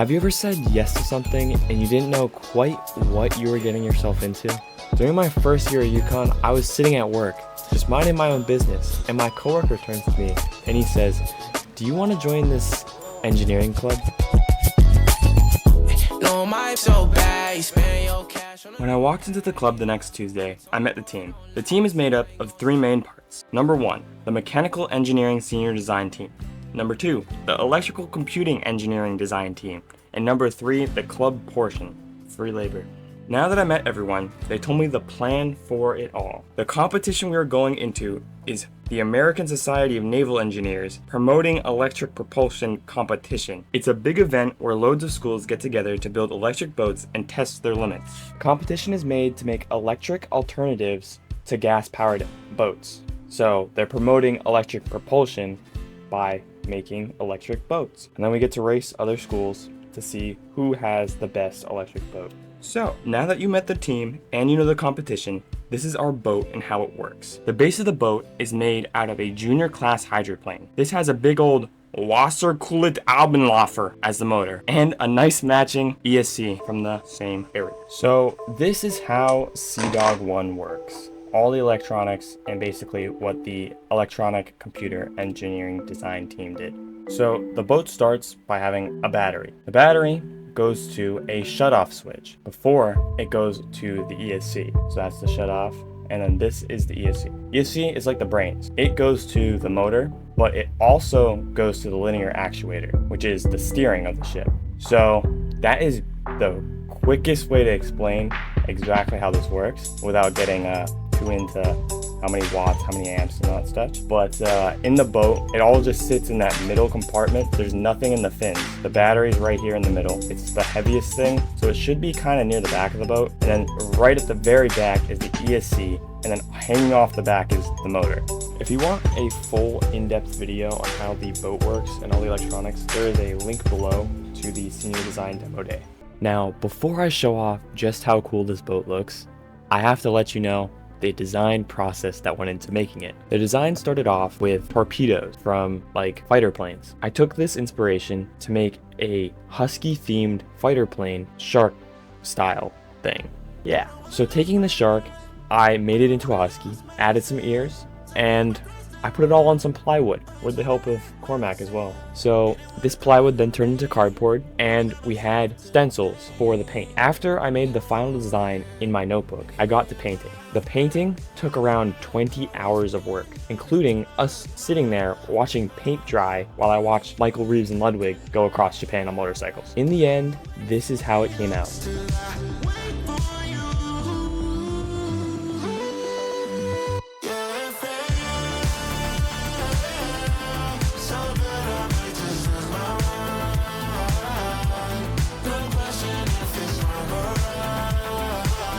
Have you ever said yes to something and you didn't know quite what you were getting yourself into? During my first year at UConn, I was sitting at work, just minding my own business, and my coworker turns to me and he says, "Do you want to join this engineering club?" When I walked into the club the next Tuesday, I met the team. The team is made up of three main parts. Number 1, the Mechanical Engineering Senior Design Team. Number 2, the Electrical Computing Engineering Design Team. And number 3, the Club Portion, free labor. Now that I met everyone, they told me the plan for it all. The competition we are going into is the American Society of Naval Engineers promoting electric propulsion competition. It's a big event where loads of schools get together to build electric boats and test their limits. Competition is made to make electric alternatives to gas-powered boats. So they're promoting electric propulsion by making electric boats. And then we get to race other schools to see who has the best electric boat. So, now that you met the team and you know the competition, this is our boat and how it works. The base of the boat is made out of a junior class hydroplane. This has a big old Wasserkühlet-Albenlafer as the motor, and a nice matching ESC from the same area. So, this is how Seadog I works. All the electronics and basically what the electronic computer engineering design team did. So the boat starts by having a battery. The battery goes to a shutoff switch before it goes to the ESC. So that's the shutoff, and then this is the ESC. ESC is like the brains. It goes to the motor, but it also goes to the linear actuator, which is the steering of the ship. So that is the quickest way to explain exactly how this works without getting too into how many watts, how many amps, and all that stuff. But in the boat, it all just sits in that middle compartment. There's nothing in the fins. The battery's right here in the middle. It's the heaviest thing, so it should be kind of near the back of the boat. And then right at the very back is the ESC, and then hanging off the back is the motor. If you want a full in-depth video on how the boat works and all the electronics, there is a link below to the Senior Design Demo Day. Now, before I show off just how cool this boat looks, I have to let you know the design process that went into making it. The design started off with torpedoes from like fighter planes. I took this inspiration to make a husky themed fighter plane shark style thing. Yeah. So taking the shark, I made it into a husky, added some ears, and I put it all on some plywood with the help of Cormac as well. So this plywood then turned into cardboard, and we had stencils for the paint. After I made the final design in my notebook, I got to painting. The painting took around 20 hours of work, including us sitting there watching paint dry while I watched Michael Reeves and Ludwig go across Japan on motorcycles. In the end, this is how it came out.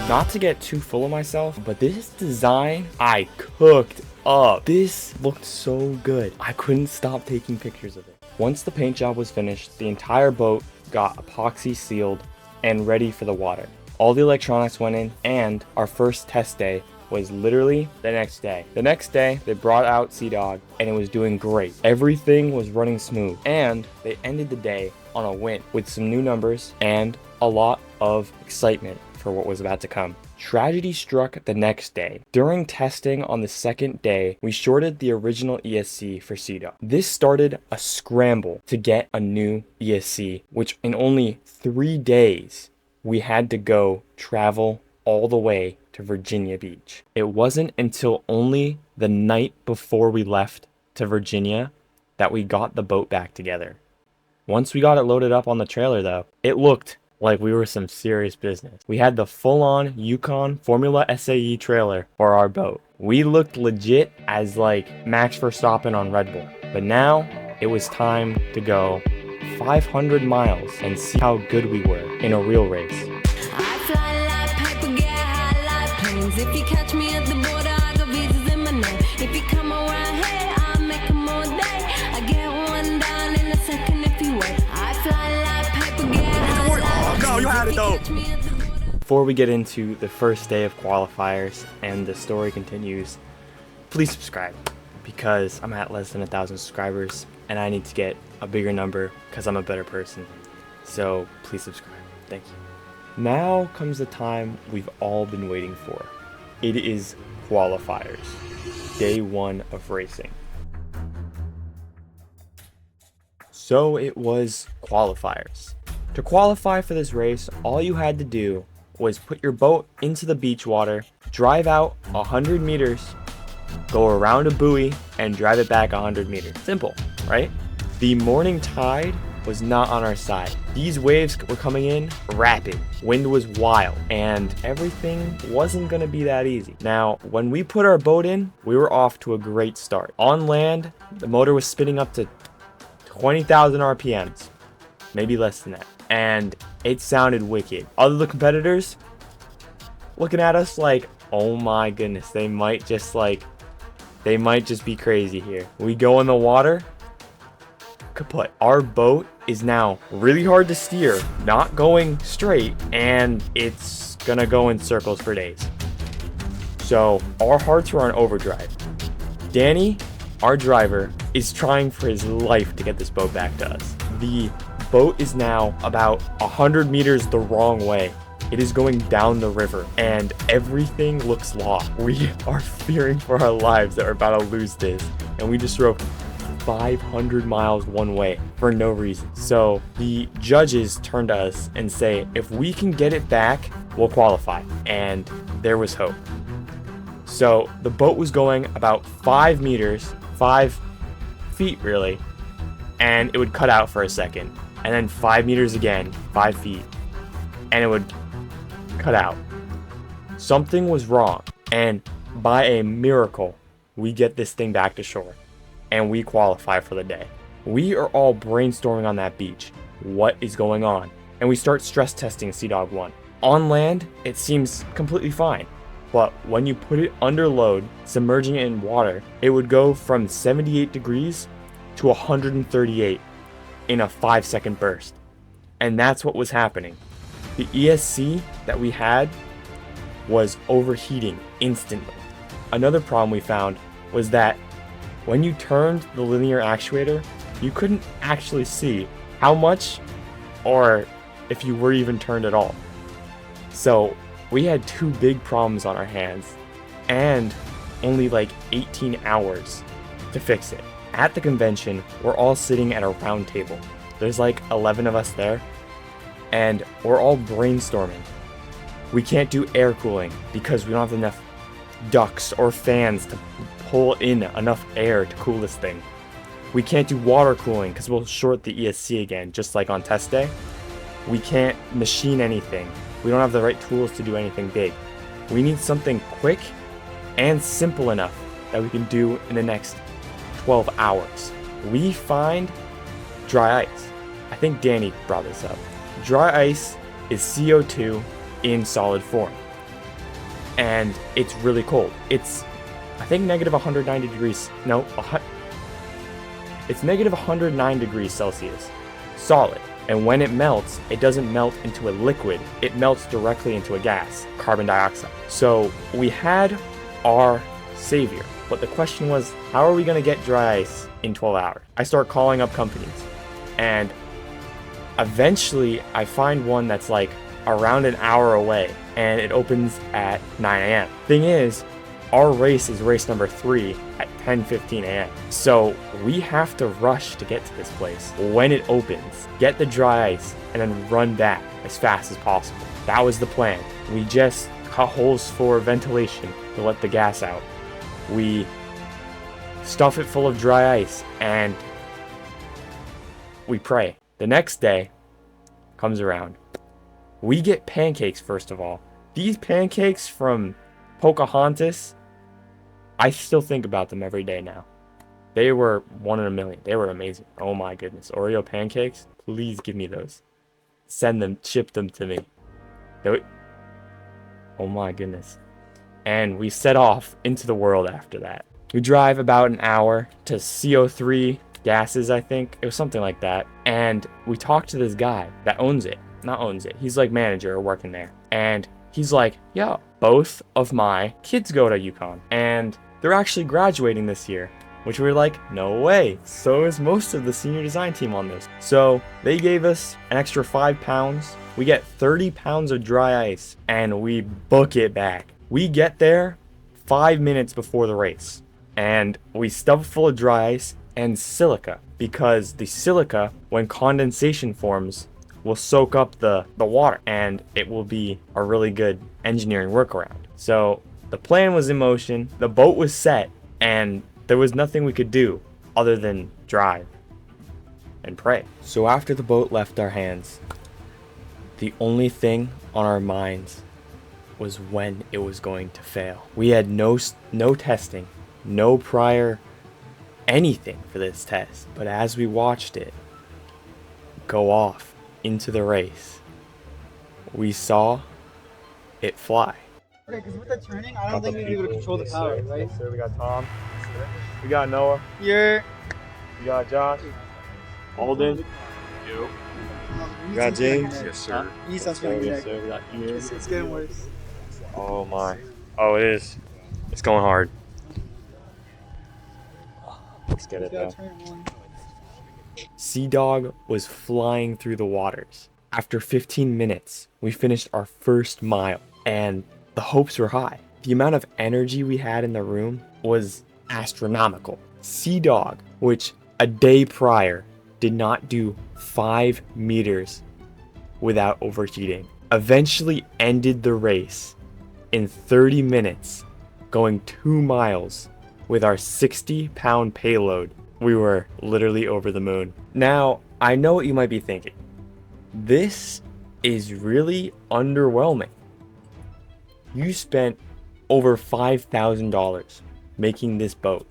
Not to get too full of myself, but this design I cooked up. This looked so good. I couldn't stop taking pictures of it. Once the paint job was finished, the entire boat got epoxy sealed and ready for the water. All the electronics went in, and our first test day was literally the next day. The next day, they brought out Seadog, and it was doing great. Everything was running smooth, and they ended the day on a win with some new numbers and a lot of excitement for what was about to come. Tragedy struck the next day. During testing on the second day, we shorted the original ESC for Seadog. This started a scramble to get a new ESC, which in only 3 days, we had to go travel all the way to Virginia Beach. It wasn't until only the night before we left to Virginia that we got the boat back together. Once we got it loaded up on the trailer though, it looked like we were some serious business. We had the full-on UConn Formula SAE trailer for our boat. We looked legit as like Max Verstappen on Redbull. But now it was time to go 500 miles and see how good we were in a real race. I fly like paper, get high like planes. If you catch me at the border, I got visas in my name. If you come around here, I'll make them all day. I get one down in a second if you wait. I fly like paper, get high like planes. No, you had it though. Before we get into the first day of qualifiers and the story continues, please subscribe because I'm at less than 1,000 subscribers and I need to get a bigger number because I'm a better person. So please subscribe. Thank you. Now comes the time we've all been waiting for. It is qualifiers. Day 1 of racing. So it was qualifiers. To qualify for this race, all you had to do was put your boat into the beach water, drive out 100 meters, go around a buoy, and drive it back 100 meters. Simple, right? The morning tide was not on our side. These waves were coming in rapid, wind was wild, and everything wasn't gonna be that easy. Now, when we put our boat in, we were off to a great start. On land, the motor was spinning up to 20,000 RPMs, maybe less than that, and it sounded wicked. Other competitors looking at us like, oh my goodness, they might just be crazy here. We go in the water, kaput. Our boat is now really hard to steer, not going straight, and it's gonna go in circles for days. So our hearts were on overdrive. Danny, our driver, is trying for his life to get this boat back to us. The boat is now about 100 meters the wrong way. It is going down the river, and everything looks lost. We are fearing for our lives that we're about to lose this, and we just drove 500 miles one way for no reason. So the judges turn to us and say, if we can get it back, we'll qualify. And there was hope. So the boat was going about 5 meters, 5 feet really, and it would cut out for a second. And then 5 meters again, 5 feet, and it would cut out. Something was wrong, and by a miracle, we get this thing back to shore. And we qualify for the day. We are all brainstorming on that beach. What is going on? And we start stress testing Seadog 1. On land, it seems completely fine. But when you put it under load, submerging it in water, it would go from 78 degrees to 138 in a 5-second burst. And that's what was happening. The ESC that we had was overheating instantly. Another problem we found was that when you turned the linear actuator, you couldn't actually see how much or if you were even turned at all. So we had 2 big problems on our hands and only like 18 hours to fix it. At the convention, we're all sitting at a round table. There's like 11 of us there, and we're all brainstorming. We can't do air cooling because we don't have enough ducts or fans to pull in enough air to cool this thing. We can't do water cooling because we'll short the ESC again, just like on test day. We can't machine anything. We don't have the right tools to do anything big. We need something quick and simple enough that we can do in the next 12 hours. We find dry ice. I think Danny brought this up. Dry ice is CO2 in solid form. And it's really cold. It's, I think, negative 190 degrees. No, it's negative 109 degrees Celsius. Solid. And when it melts, it doesn't melt into a liquid. It melts directly into a gas, carbon dioxide. So we had our savior. But the question was, how are we going to get dry ice in 12 hours? I start calling up companies. And eventually, I find one that's like around an hour away. And it opens at 9 a.m. Thing is, our race is race number 3 at 10:15 a.m. So we have to rush to get to this place when it opens, get the dry ice, and then run back as fast as possible. That was the plan. We just cut holes for ventilation to let the gas out. We stuff it full of dry ice and we pray. The next day comes around. We get pancakes first of all. These pancakes from Pocahontas, I still think about them every day now. They were 1 in a million. They were amazing. Oh my goodness. Oreo pancakes, please give me those. Send them, ship them to me. Oh my goodness. And we set off into the world after that. We drive about an hour to CO3 gases, I think. It was something like that. And we talked to this guy that owns it. Not owns it. He's like manager or working there. And he's like, yo, both of my kids go to UConn. And they're actually graduating this year. which we were like, no way. So is most of the senior design team on this. So they gave us an extra 5 pounds. We get 30 pounds of dry ice and we book it back. We get there 5 minutes before the race and we stuff it full of dry ice and silica, because the silica, when condensation forms, will soak up the water and it will be a really good engineering workaround. So the plan was in motion, the boat was set, and there was nothing we could do other than drive and pray. So after the boat left our hands, the only thing on our minds was when it was going to fail. We had no testing, no prior anything for this test, but as we watched it go off into the race, we saw it fly. Okay, because with the turning, I don't think we'd be able to control the power, right? So we got Tom, we got Noah, You're... we got Josh, Alden, we got James. Yes, sir. He sounds feeling Yes, good. sir. We got Ian. It's getting worse. Oh my. Oh, it is. It's going hard. Let's get it though. Seadog was flying through the waters. After 15 minutes, we finished our first mile, and the hopes were high. The amount of energy we had in the room was astronomical. Seadog, which a day prior did not do 5 meters without overheating, eventually ended the race in 30 minutes, going 2 miles with our 60-pound payload. We were literally over the moon. Now, I know what you might be thinking. This is really underwhelming. You spent over $5,000 making this boat,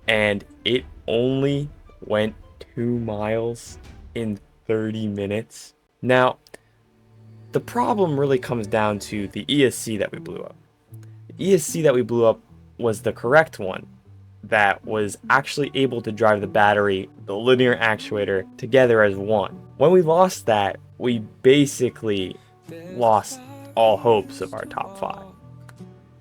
and it only went 2 miles in 30 minutes. Now, the problem really comes down to the ESC that we blew up. The ESC that we blew up was the correct one that was actually able to drive the battery, the linear actuator, together as one. When we lost that, we basically lost all hopes of our top 5,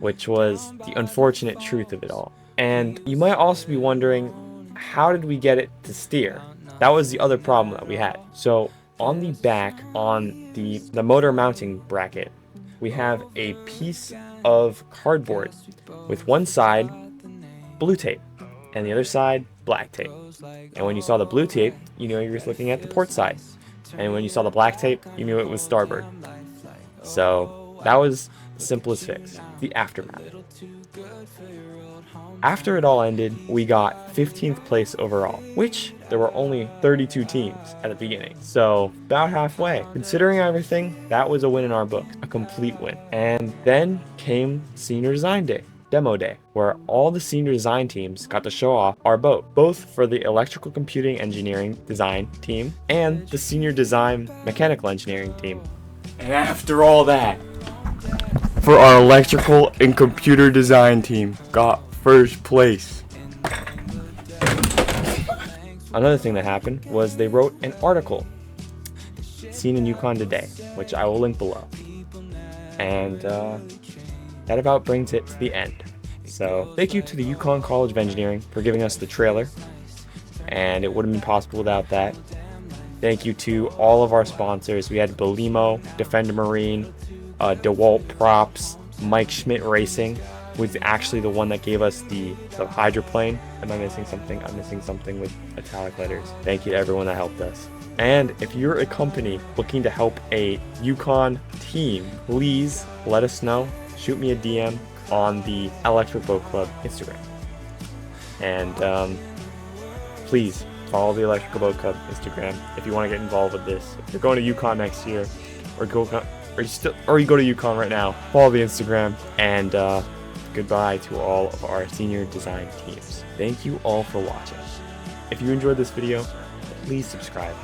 which was the unfortunate truth of it all. And you might also be wondering, how did we get it to steer? That was the other problem that we had. So on the back, on the motor mounting bracket, we have a piece of cardboard with one side blue tape and the other side black tape. And when you saw the blue tape, you knew you were looking at the port side. And when you saw the black tape, you knew it was starboard. So that was the simplest fix, the aftermath. After it all ended, we got 15th place overall, which there were only 32 teams at the beginning, so about halfway. Considering everything, that was a win in our book, a complete win. And then came Senior Design Day, Demo Day, where all the senior design teams got to show off our boat, both for the electrical computing engineering design team and the senior design mechanical engineering team. And after all that, for our electrical and computer design team, got first place. Another thing that happened was they wrote an article seen in UConn today, which I will link below. And that about brings it to the end. So thank you to the UConn College of Engineering for giving us the trailer, and it wouldn't be possible without that. Thank you to all of our sponsors. We had Belimo, Defender Marine, DeWalt Props, Mike Schmidt Racing was actually the one that gave us the hydroplane. Am I missing something? I'm missing something with italic letters. Thank you to everyone that helped us. And if you're a company looking to help a UConn team, please let us know. Shoot me a DM on the Electric Boat Club Instagram. And please follow the Electrical Boat Club Instagram if you want to get involved with this. If you're going to UConn next year, or you go to UConn right now, follow the Instagram. And goodbye to all of our senior design teams. Thank you all for watching. If you enjoyed this video, please subscribe.